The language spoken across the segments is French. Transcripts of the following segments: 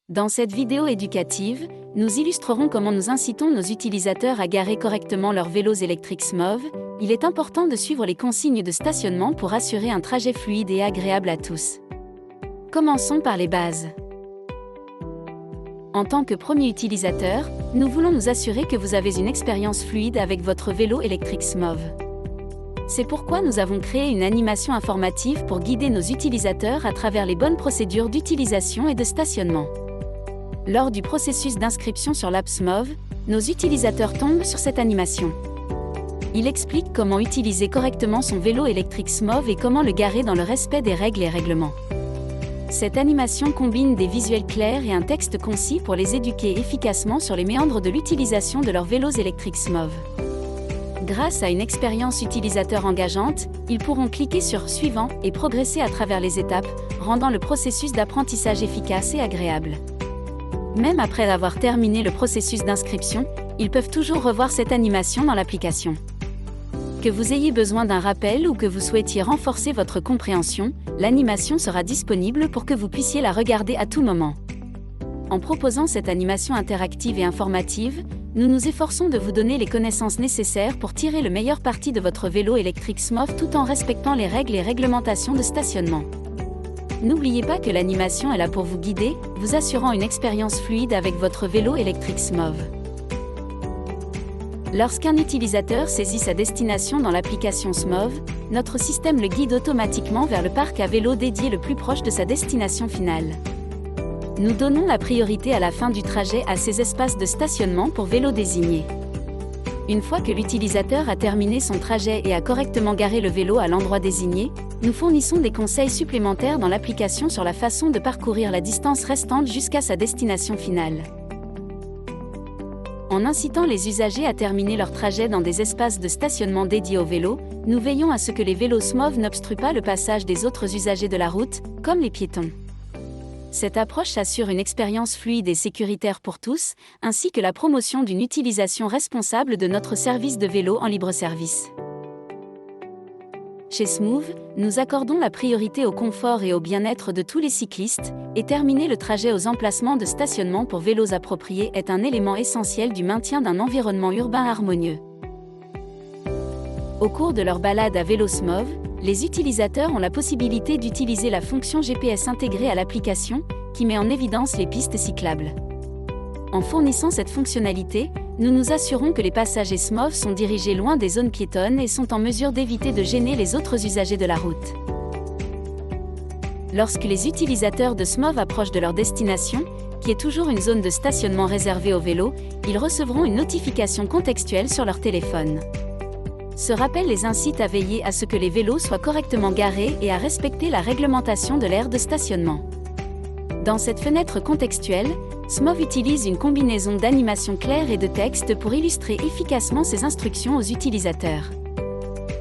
Dans cette vidéo éducative, nous illustrerons comment nous incitons nos utilisateurs à garer correctement leurs vélos électriques SMOV. Il est important de suivre les consignes de stationnement pour assurer un trajet fluide et agréable à tous. Commençons par les bases. En tant que premier utilisateur, nous voulons nous assurer que vous avez une expérience fluide avec votre vélo électrique SMOV. C'est pourquoi nous avons créé une animation informative pour guider nos utilisateurs à travers les bonnes procédures d'utilisation et de stationnement. Lors du processus d'inscription sur l'app SMOV, nos utilisateurs tombent sur cette animation. Il explique comment utiliser correctement son vélo électrique SMOV et comment le garer dans le respect des règles et règlements. Cette animation combine des visuels clairs et un texte concis pour les éduquer efficacement sur les méandres de l'utilisation de leurs vélos électriques SMOV. Grâce à une expérience utilisateur engageante, ils pourront cliquer sur « Suivant » et progresser à travers les étapes, rendant le processus d'apprentissage efficace et agréable. Même après avoir terminé le processus d'inscription, ils peuvent toujours revoir cette animation dans l'application. Que vous ayez besoin d'un rappel ou que vous souhaitiez renforcer votre compréhension, l'animation sera disponible pour que vous puissiez la regarder à tout moment. En proposant cette animation interactive et informative, nous nous efforçons de vous donner les connaissances nécessaires pour tirer le meilleur parti de votre vélo électrique SMOV tout en respectant les règles et réglementations de stationnement. N'oubliez pas que l'animation est là pour vous guider, vous assurant une expérience fluide avec votre vélo électrique SMOV. Lorsqu'un utilisateur saisit sa destination dans l'application SMOV, notre système le guide automatiquement vers le parc à vélo dédié le plus proche de sa destination finale. Nous donnons la priorité à la fin du trajet à ces espaces de stationnement pour vélos désignés. Une fois que l'utilisateur a terminé son trajet et a correctement garé le vélo à l'endroit désigné, nous fournissons des conseils supplémentaires dans l'application sur la façon de parcourir la distance restante jusqu'à sa destination finale. En incitant les usagers à terminer leur trajet dans des espaces de stationnement dédiés aux vélos, nous veillons à ce que les vélos SMOV n'obstruent pas le passage des autres usagers de la route, comme les piétons. Cette approche assure une expérience fluide et sécuritaire pour tous, ainsi que la promotion d'une utilisation responsable de notre service de vélo en libre-service. Chez SMOV, nous accordons la priorité au confort et au bien-être de tous les cyclistes, et terminer le trajet aux emplacements de stationnement pour vélos appropriés est un élément essentiel du maintien d'un environnement urbain harmonieux. Au cours de leur balade à vélo SMOV, les utilisateurs ont la possibilité d'utiliser la fonction GPS intégrée à l'application, qui met en évidence les pistes cyclables. En fournissant cette fonctionnalité, nous nous assurons que les passagers SMOV sont dirigés loin des zones piétonnes et sont en mesure d'éviter de gêner les autres usagers de la route. Lorsque les utilisateurs de SMOV approchent de leur destination, qui est toujours une zone de stationnement réservée aux vélos, ils recevront une notification contextuelle sur leur téléphone. Ce rappel les incite à veiller à ce que les vélos soient correctement garés et à respecter la réglementation de l'aire de stationnement. Dans cette fenêtre contextuelle, SMOV utilise une combinaison d'animations claires et de textes pour illustrer efficacement ses instructions aux utilisateurs.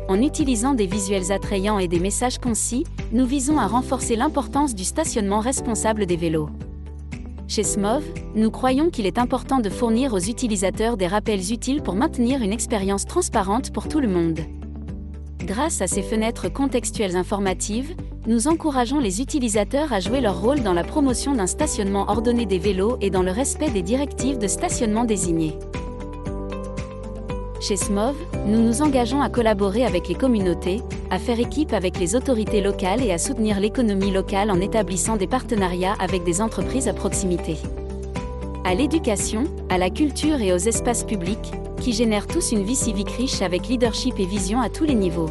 En utilisant des visuels attrayants et des messages concis, nous visons à renforcer l'importance du stationnement responsable des vélos. Chez SMOV, nous croyons qu'il est important de fournir aux utilisateurs des rappels utiles pour maintenir une expérience transparente pour tout le monde. Grâce à ces fenêtres contextuelles informatives, nous encourageons les utilisateurs à jouer leur rôle dans la promotion d'un stationnement ordonné des vélos et dans le respect des directives de stationnement désignées. Chez SMOV, nous nous engageons à collaborer avec les communautés, à faire équipe avec les autorités locales et à soutenir l'économie locale en établissant des partenariats avec des entreprises à proximité. À l'éducation, à la culture et aux espaces publics, qui génèrent tous une vie civique riche avec leadership et vision à tous les niveaux.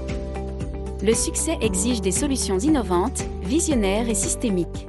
Le succès exige des solutions innovantes, visionnaires et systémiques.